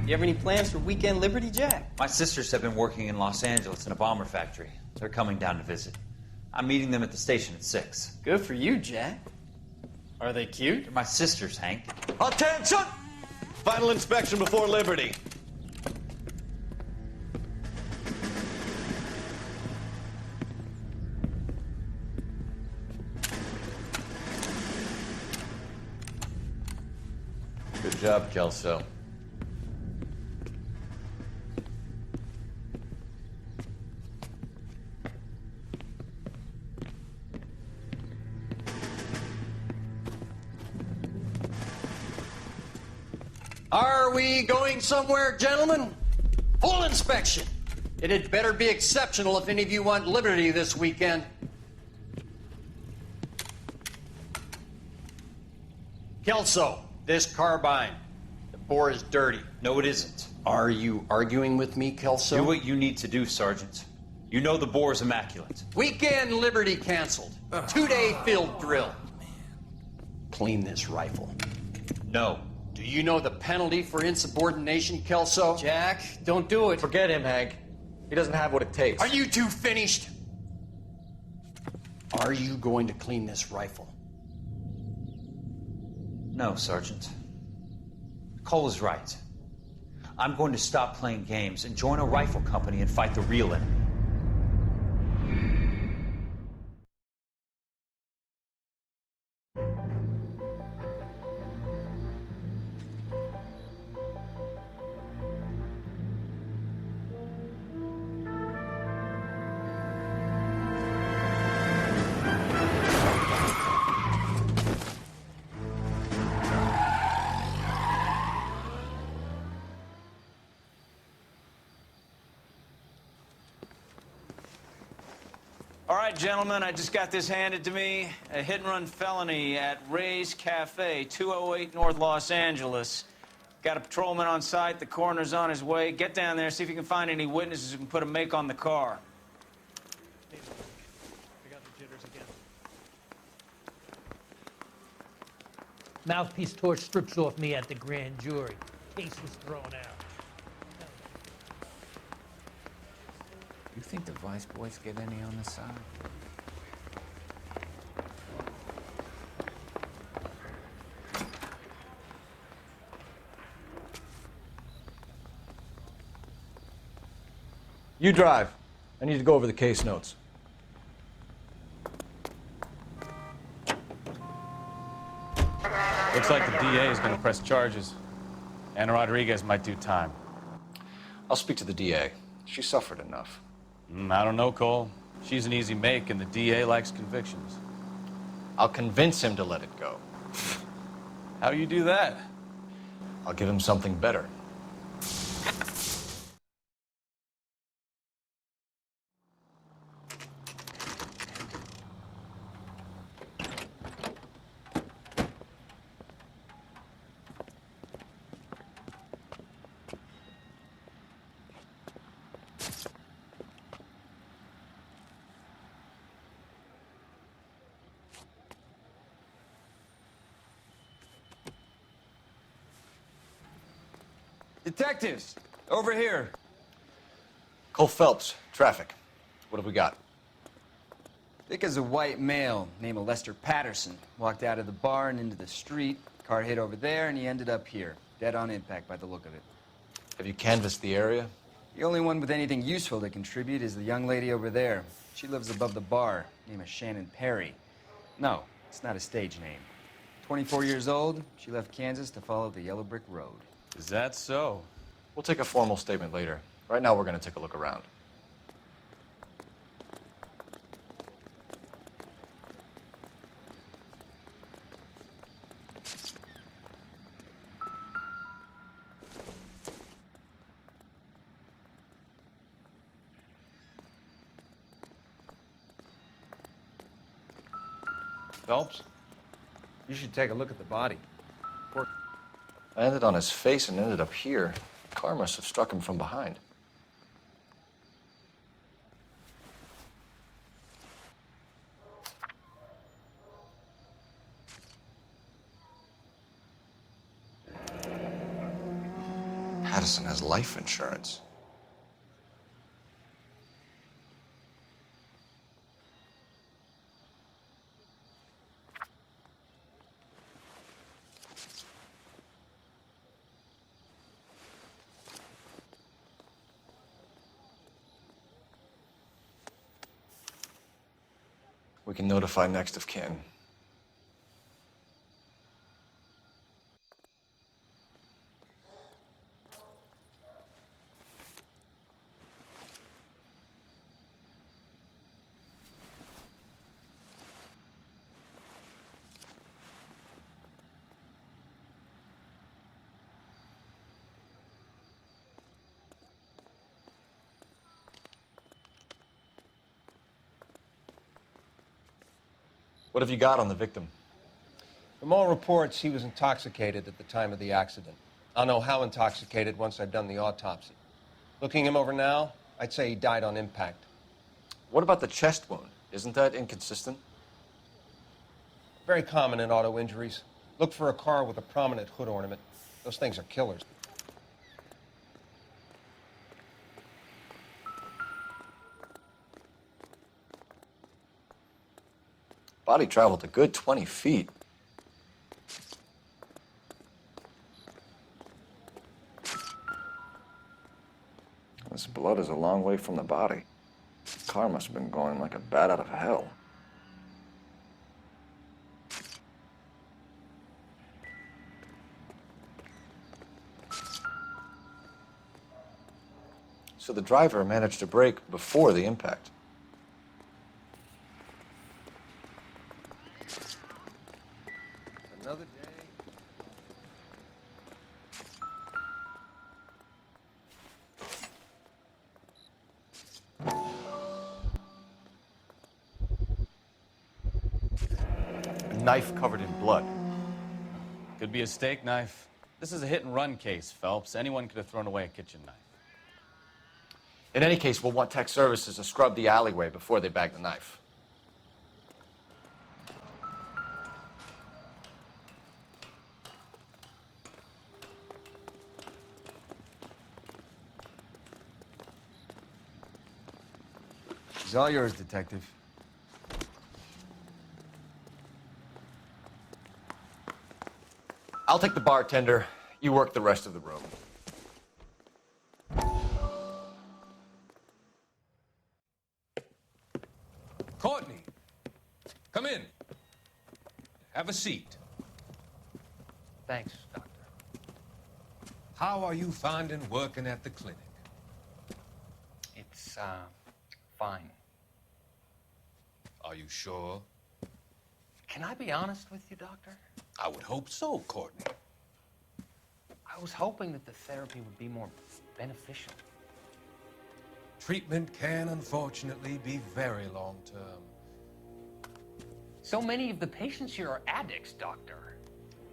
You have any plans for Weekend Liberty, Jack? My sisters have been working in Los Angeles in a bomber factory. They're coming down to visit. I'm meeting them at the station at 6. Good for you, Jack. Are they cute? They're my sisters, Hank. Attention! Final inspection before Liberty. Good job, Kelso. Are we going somewhere, gentlemen? Full inspection. It had better be exceptional if any of you want liberty this weekend. Kelso, this carbine. The bore is dirty. No, it isn't. Are you arguing with me, Kelso? Do what you need to do, Sergeant. You know the bore is immaculate. Weekend liberty canceled. 2-day field drill. Clean this rifle. No. Do you know the penalty for insubordination, Kelso? Jack, don't do it. Forget him, Hank. He doesn't have what it takes. Are you two finished? Are you going to clean this rifle? No, Sergeant. Cole is right. I'm going to stop playing games and join a rifle company and fight the real enemy. All right, gentlemen, I just got this handed to me. A hit-and-run felony at Ray's Cafe, 208 North Los Angeles. Got a patrolman on site. The coroner's on his way. Get down there, see if you can find any witnesses who can put a make on the car. I got the jitters again. Mouthpiece torch strips off me at the grand jury. Case was thrown out. You think the Vice boys get any on the side? You drive. I need to go over the case notes. Looks like the DA is going to press charges. Anna Rodriguez might do time. I'll speak to the DA. She suffered enough. I don't know, Cole. She's an easy make, and the DA likes convictions. I'll convince him to let it go. How do you do that? I'll give him something better. Detectives, over here. Cole Phelps, traffic. What have we got? Thick as a white male named Lester Patterson. Walked out of the bar and into the street. Car hit over there, and he ended up here. Dead on impact by the look of it. Have you canvassed the area? The only one with anything useful to contribute is the young lady over there. She lives above the bar. Name is Shannon Perry. No, it's not a stage name. 24 years old, she left Kansas to follow the Yellow Brick Road. Is that so? We'll take a formal statement later. Right now, we're going to take a look around. Phelps? You should take a look at the body. I landed on his face and ended up here. The car must have struck him from behind. Addison has life insurance. We can notify next of kin. What have you got on the victim? From all reports, he was intoxicated at the time of the accident. I'll know how intoxicated once I've done the autopsy. Looking him over now, I'd say he died on impact. What about the chest wound? Isn't that inconsistent? Very common in auto injuries. Look for a car with a prominent hood ornament. Those things are killers. Body traveled a good 20 feet. This blood is a long way from the body. The car must have been going like a bat out of hell. So the driver managed to brake before the impact. Another day. A knife covered in blood. Could be a steak knife. This is a hit-and-run case, Phelps. Anyone could have thrown away a kitchen knife. In any case, we'll want tech services to scrub the alleyway before they bag the knife. It's all yours, Detective. I'll take the bartender. You work the rest of the room. Courtney, come in. Have a seat. Thanks, Doctor. How are you finding working at the clinic? It's, fine. Are you sure? Can I be honest with you, Doctor? I would hope so, Courtney. I was hoping that the therapy would be more beneficial. Treatment can, unfortunately, be very long-term. So many of the patients here are addicts, Doctor.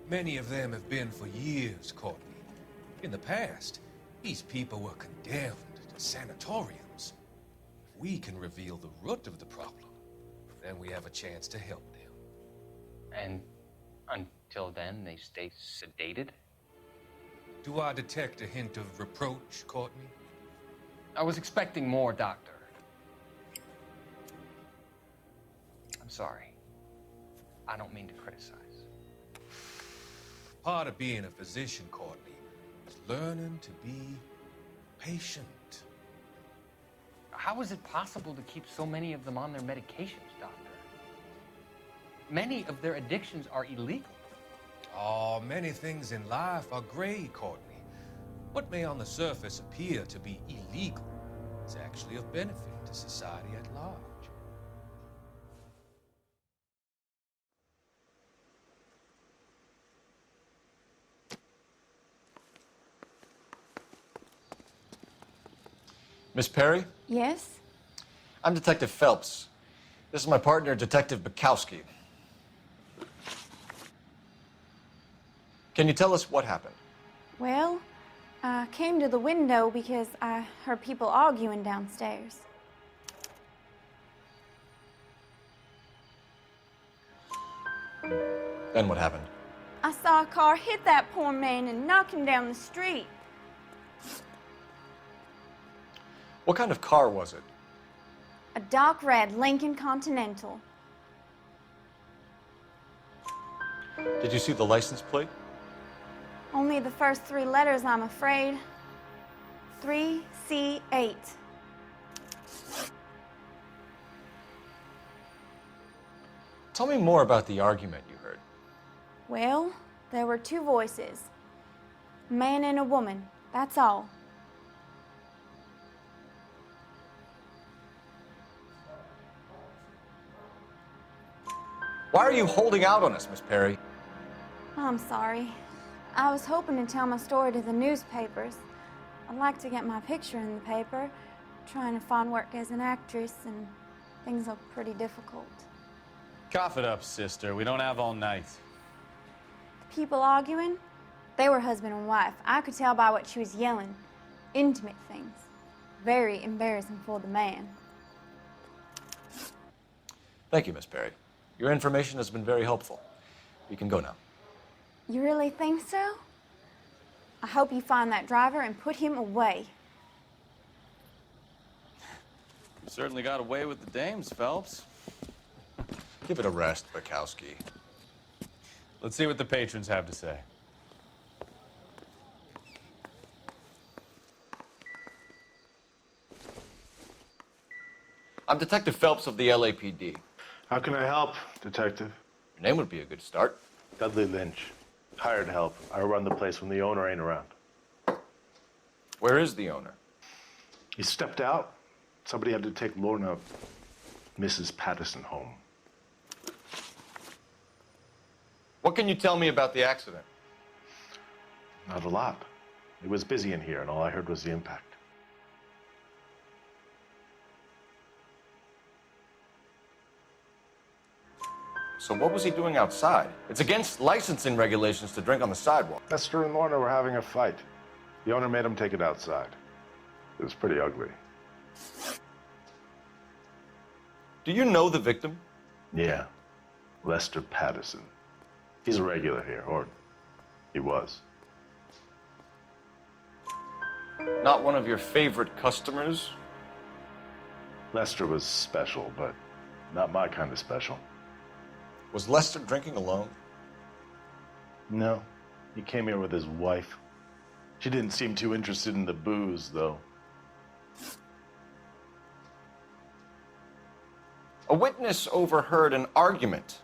Many of them have been for years, Courtney. In the past, these people were condemned to sanatoriums. If we can reveal the root of the problem, then we have a chance to help them. And until then, they stay sedated? Do I detect a hint of reproach, Courtney? I was expecting more, Doctor. I'm sorry. I don't mean to criticize. Part of being a physician, Courtney, is learning to be patient. How is it possible to keep so many of them on their medications, Doctor? Many of their addictions are illegal. Oh, many things in life are gray, Courtney. What may on the surface appear to be illegal is actually of benefit to society at large. Miss Perry? Yes? I'm Detective Phelps. This is my partner, Detective Bukowski. Can you tell us what happened? Well, I came to the window because I heard people arguing downstairs. Then what happened? I saw a car hit that poor man and knock him down the street. What kind of car was it? A dark red Lincoln Continental. Did you see the license plate? Only the first 3 letters, I'm afraid. 3C8. Tell me more about the argument you heard. Well, there were 2 voices. A man and a woman, that's all. Why are you holding out on us, Miss Perry? I'm sorry. I was hoping to tell my story to the newspapers. I'd like to get my picture in the paper. Trying to find work as an actress, and things look pretty difficult. Cough it up, sister. We don't have all night. People arguing? They were husband and wife. I could tell by what she was yelling. Intimate things. Very embarrassing for the man. Thank you, Miss Perry. Your information has been very helpful. You can go now. You really think so? I hope you find that driver and put him away. You certainly got away with the dames, Phelps. Give it a rest, Bukowski. Let's see what the patrons have to say. I'm Detective Phelps of the LAPD. How can I help, Detective? Your name would be a good start. Dudley Lynch. Hired help. I run the place when the owner ain't around. Where is the owner? He stepped out. Somebody had to take Lorna, Mrs. Patterson, home. What can you tell me about the accident? Not a lot. It was busy in here, and all I heard was the impact. So what was he doing outside? It's against licensing regulations to drink on the sidewalk. Lester and Lorna were having a fight. The owner made him take it outside. It was pretty ugly. Do you know the victim? Yeah. Lester Patterson. He's a regular here, or he was. Not one of your favorite customers? Lester was special, but not my kind of special. Was Lester drinking alone? No. He came here with his wife. She didn't seem too interested in the booze, though. A witness overheard an argument.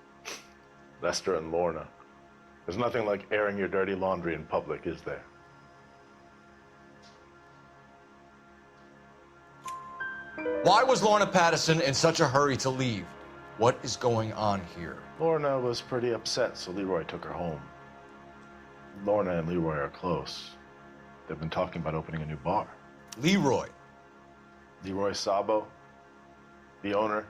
Lester and Lorna. There's nothing like airing your dirty laundry in public, is there? Why was Lorna Patterson in such a hurry to leave? What is going on here? Lorna was pretty upset, so Leroy took her home. Lorna and Leroy are close. They've been talking about opening a new bar. Leroy? Leroy Sabo, the owner.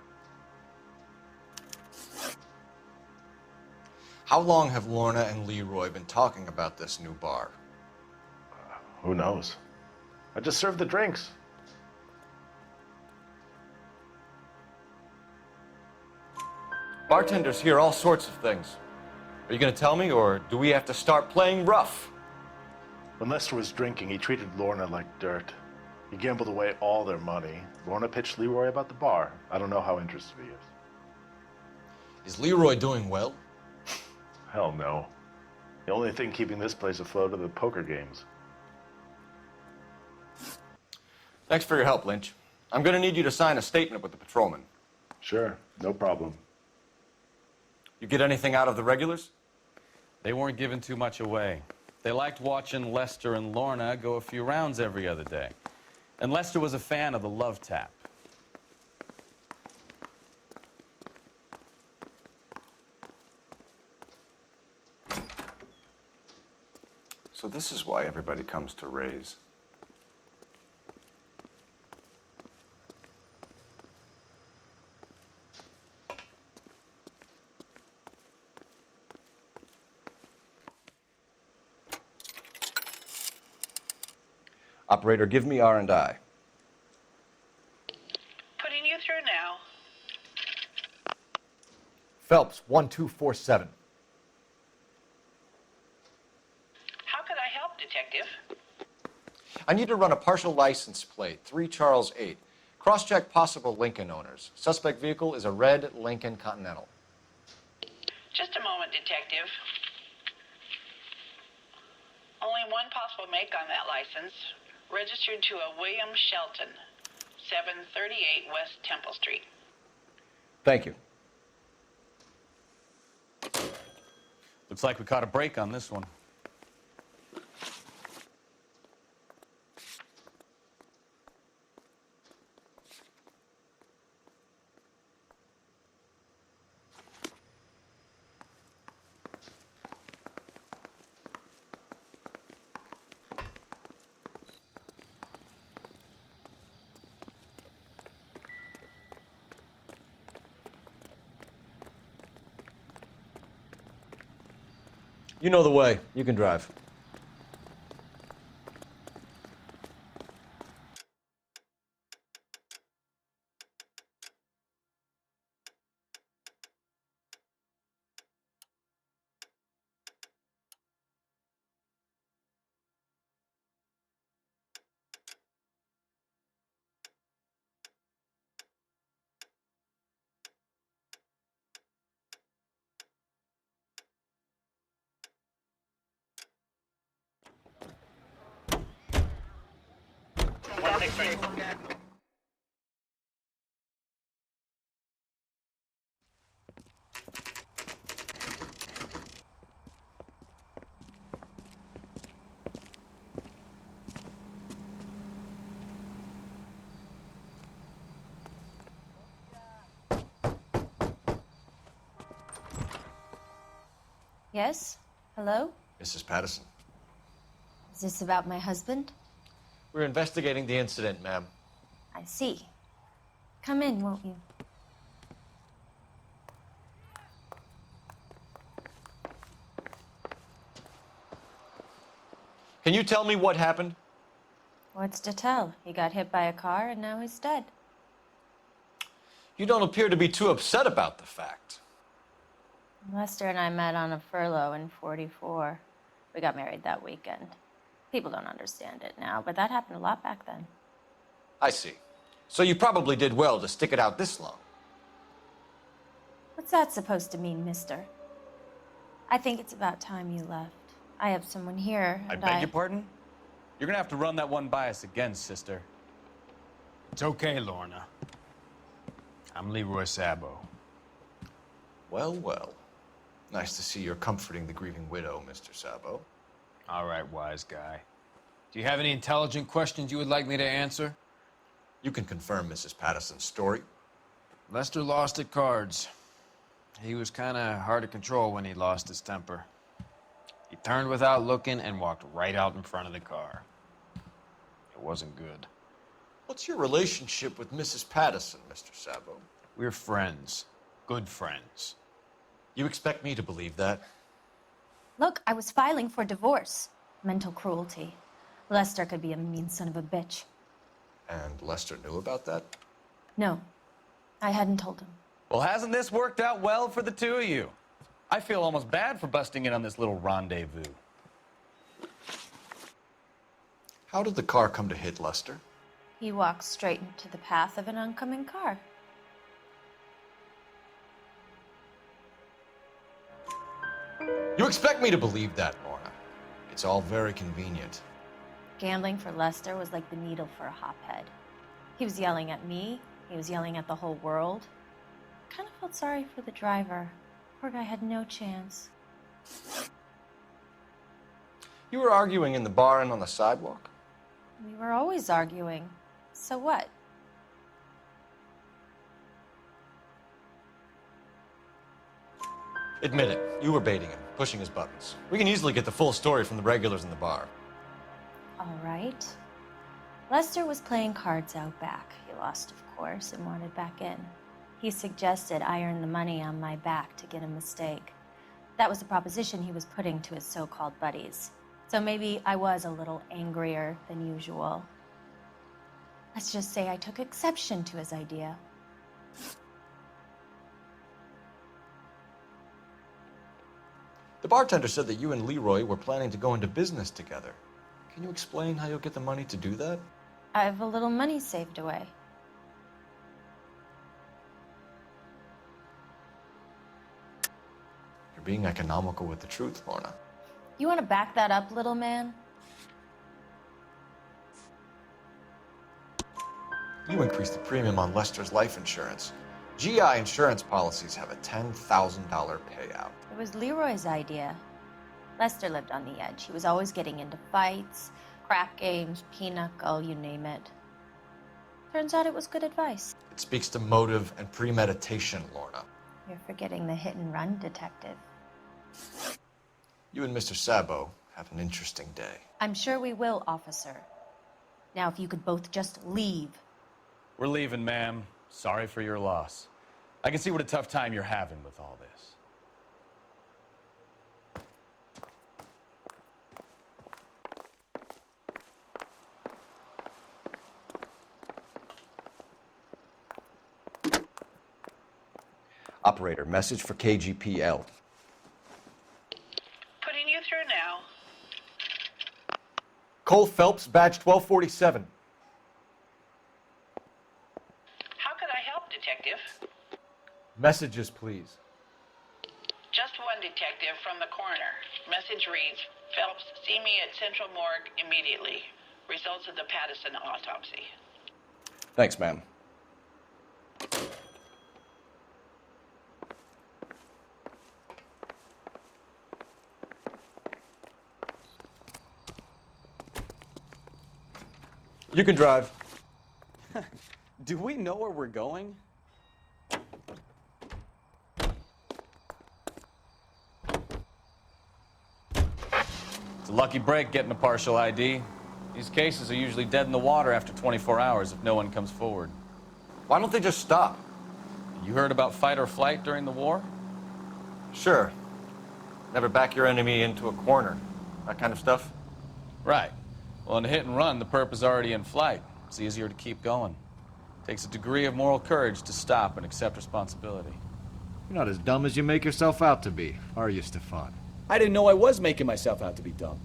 How long have Lorna and Leroy been talking about this new bar? Who knows? I just served the drinks. Bartenders hear all sorts of things. Are you going to tell me, or do we have to start playing rough? When Lester was drinking, he treated Lorna like dirt. He gambled away all their money. Lorna pitched Leroy about the bar. I don't know how interested he is. Is Leroy doing well? Hell no. The only thing keeping this place afloat are the poker games. Thanks for your help, Lynch. I'm going to need you to sign a statement with the patrolman. Sure, no problem. You get anything out of the regulars? They weren't giving too much away. They liked watching Lester and Lorna go a few rounds every other day. And Lester was a fan of the love tap. So this is why everybody comes to Ray's. Operator, give me R&I. Putting you through now. Phelps, 1247. How could I help, Detective? I need to run a partial license plate, 3 Charles 8. Cross-check possible Lincoln owners. Suspect vehicle is a red Lincoln Continental. Just a moment, Detective. Only one possible make on that license. Registered to a William Shelton, 738 West Temple Street. Thank you. Looks like we caught a break on this one. You know the way. You can drive. Yes? Hello? Mrs. Patterson. Is this about my husband? We're investigating the incident, ma'am. I see. Come in, won't you? Can you tell me what happened? What's to tell? He got hit by a car and now he's dead. You don't appear to be too upset about the fact. Lester and I met on a furlough in '44. We got married that weekend. People don't understand it now, but that happened a lot back then. I see. So you probably did well to stick it out this long. What's that supposed to mean, mister? I think it's about time you left. I have someone here, I and beg your pardon? You're gonna have to run that one by us again, sister. It's okay, Lorna. I'm Leroy Sabo. Well, well. Nice to see you're comforting the grieving widow, Mr. Sabo. All right, wise guy. Do you have any intelligent questions you would like me to answer? You can confirm Mrs. Patterson's story. Lester lost at cards. He was kind of hard to control when he lost his temper. He turned without looking and walked right out in front of the car. It wasn't good. What's your relationship with Mrs. Patterson, Mr. Sabo? We're friends. Good friends. You expect me to believe that? Look, I was filing for divorce. Mental cruelty. Lester could be a mean son of a bitch. And Lester knew about that? No, I hadn't told him. Well, hasn't this worked out well for the two of you? I feel almost bad for busting in on this little rendezvous. How did the car come to hit Lester? He walked straight into the path of an oncoming car. You expect me to believe that, Lorna? It's all very convenient. Gambling for Lester was like the needle for a hophead. He was yelling at me. He was yelling at the whole world. I kind of felt sorry for the driver. Poor guy had no chance. You were arguing in the bar and on the sidewalk? We were always arguing. So what? Admit it, you were baiting him, pushing his buttons. We can easily get the full story from the regulars in the bar. All right. Lester was playing cards out back. He lost, of course, and wanted back in. He suggested I earn the money on my back to get a mistake. That was the proposition he was putting to his so-called buddies. So maybe I was a little angrier than usual. Let's just say I took exception to his idea. The bartender said that you and Leroy were planning to go into business together. Can you explain how you'll get the money to do that? I have a little money saved away. You're being economical with the truth, Lorna. You want to back that up, little man? You increased the premium on Lester's life insurance. GI insurance policies have a $10,000 payout. It was Leroy's idea. Lester lived on the edge. He was always getting into fights, crap games, pinochle, you name it. Turns out it was good advice. It speaks to motive and premeditation, Lorna. You're forgetting the hit-and-run detective. You and Mr. Sabo have an interesting day. I'm sure we will, officer. Now, if you could both just leave. We're leaving, ma'am. Sorry for your loss. I can see what a tough time you're having with all this. Operator, message for KGPL. Putting you through now. Cole Phelps, badge 1247. How could I help, Detective? Messages, please. Just one detective from the coroner. Message reads, Phelps, see me at Central Morgue immediately. Results of the Pattison autopsy. Thanks, ma'am. You can drive. Do we know where we're going? It's a lucky break getting a partial ID. These cases are usually dead in the water after 24 hours if no one comes forward. Why don't they just stop? You heard about fight or flight during the war? Sure. Never back your enemy into a corner. That kind of stuff? Right. Well, in a hit and run, the perp is already in flight. It's easier to keep going. Takes a degree of moral courage to stop and accept responsibility. You're not as dumb as you make yourself out to be, are you, Stefan? I didn't know I was making myself out to be dumb.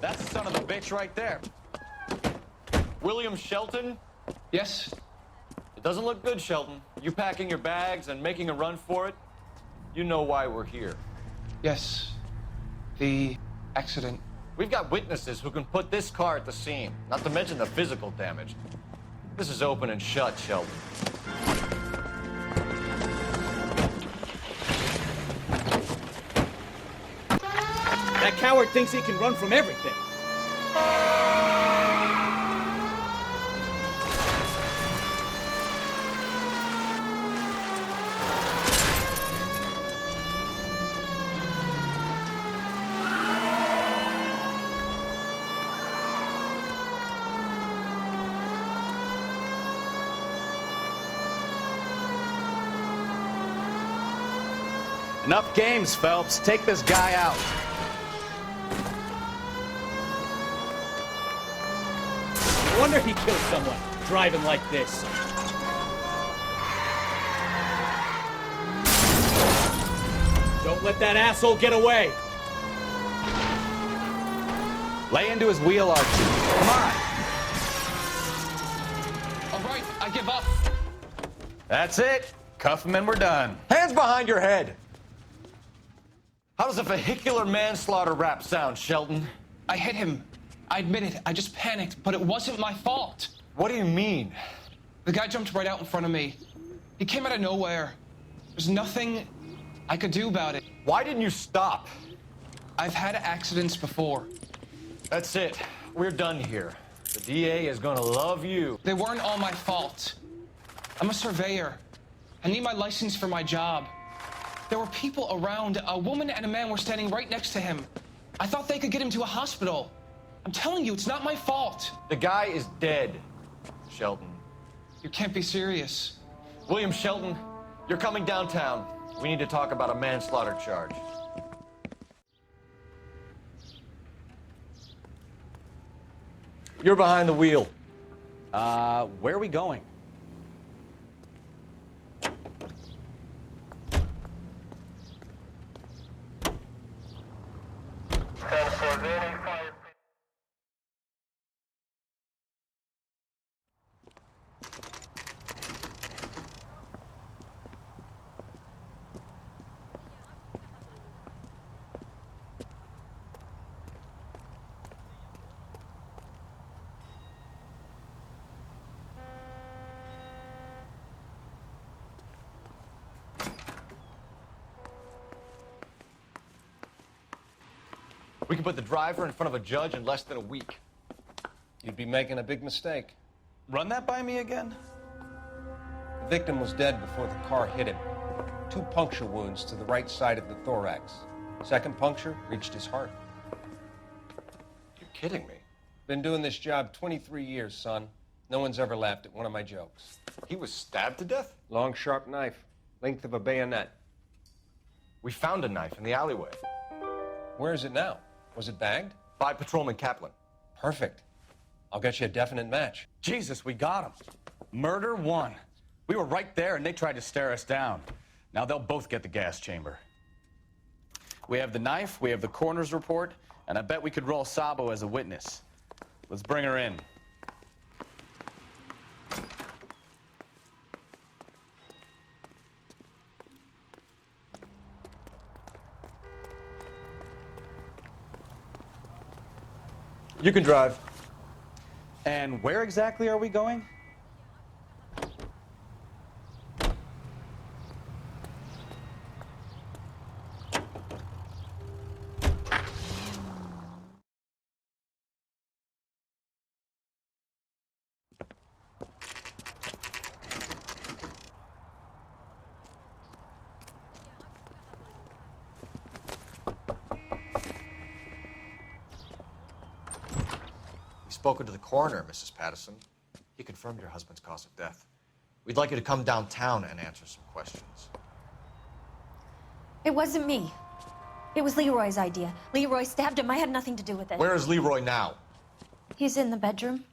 That's the son of a bitch right there. William Shelton? Yes? It doesn't look good, Shelton. You packing your bags and making a run for it? You know why we're here. Yes. The accident. We've got witnesses who can put this car at the scene, not to mention the physical damage. This is open and shut, Shelton. That coward thinks he can run from everything. Enough games, Phelps. Take this guy out. No wonder he killed someone, driving like this. Don't let that asshole get away. Lay into his wheel, Archie. Come on. All right, I give up. That's it. Cuff him and we're done. Hands behind your head! How does a vehicular manslaughter rap sound, Shelton? I hit him. I admit it. I just panicked, but it wasn't my fault. What do you mean? The guy jumped right out in front of me. He came out of nowhere. There's nothing I could do about it. Why didn't you stop? I've had accidents before. That's it. We're done here. The DA is gonna love you. They weren't all my fault. I'm a surveyor. I need my license for my job. There were people around. A woman and a man were standing right next to him. I thought they could get him to a hospital. I'm telling you, it's not my fault. The guy is dead, Shelton. You can't be serious. William Shelton, you're coming downtown. We need to talk about a manslaughter charge. You're behind the wheel. Where are we going? We can put the driver in front of a judge in less than a week. You'd be making a big mistake. Run that by me again? The victim was dead before the car hit him. 2 puncture wounds to the right side of the thorax. Second puncture reached his heart. You're kidding me. Been doing this job 23 years, son. No one's ever laughed at one of my jokes. He was stabbed to death? Long, sharp knife. Length of a bayonet. We found a knife in the alleyway. Where is it now? Was it bagged? By Patrolman Kaplan. Perfect. I'll get you a definite match. Jesus, we got him. Murder 1. We were right there and they tried to stare us down. Now they'll both get the gas chamber. We have the knife, we have the coroner's report, and I bet we could roll Sabo as a witness. Let's bring her in. You can drive. And where exactly are we going? Spoken to the coroner, Mrs. Patterson. He confirmed your husband's cause of death. We'd like you to come downtown and answer some questions. It wasn't me. It was Leroy's idea. Leroy stabbed him. I had nothing to do with it. Where is Leroy now? He's in the bedroom.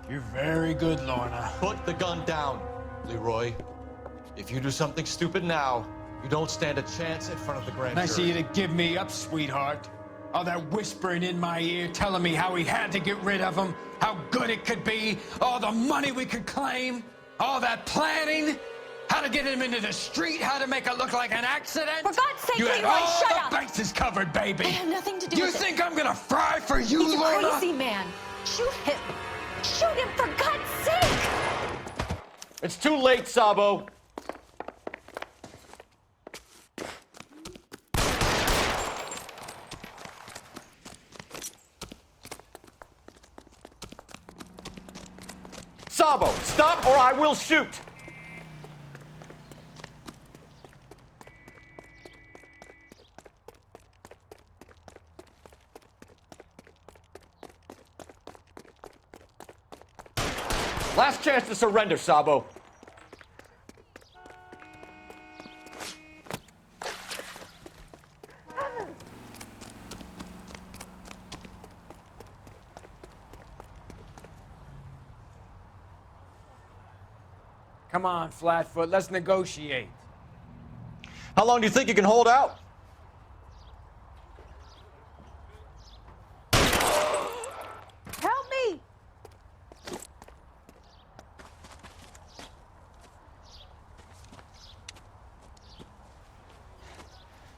You're very good, Lorna. Put the gun down, Leroy. If you do something stupid now, you don't stand a chance in front of the grand jury. Nice of you to give me up, sweetheart. All that whispering in my ear, telling me how we had to get rid of him, how good it could be, all the money we could claim, all that planning, how to get him into the street, how to make it look like an accident. For God's sake, you Leroy, had all shut the up! bases covered, baby. I had nothing to do You with it. think I'm gonna fry for you, He's Lorna? a crazy man. Shoot him. Shoot him, for God's sake! It's too late, Sabo. Sabo, stop or I will shoot! Last chance to surrender, Sabo. Come on, Flatfoot, let's negotiate. How long do you think you can hold out? Help me!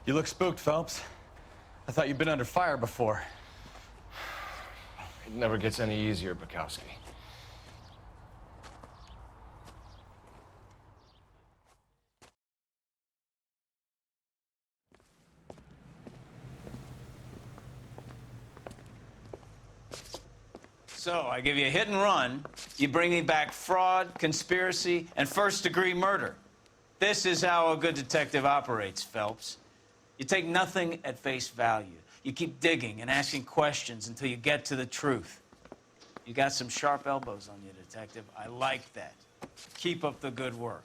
You look spooked, Phelps. I thought you'd been under fire before. It never gets any easier, Bukowski. So, I give you a hit and run. You bring me back fraud, conspiracy, and first-degree murder. This is how a good detective operates, Phelps. You take nothing at face value. You keep digging and asking questions until you get to the truth. You got some sharp elbows on you, detective. I like that. Keep up the good work.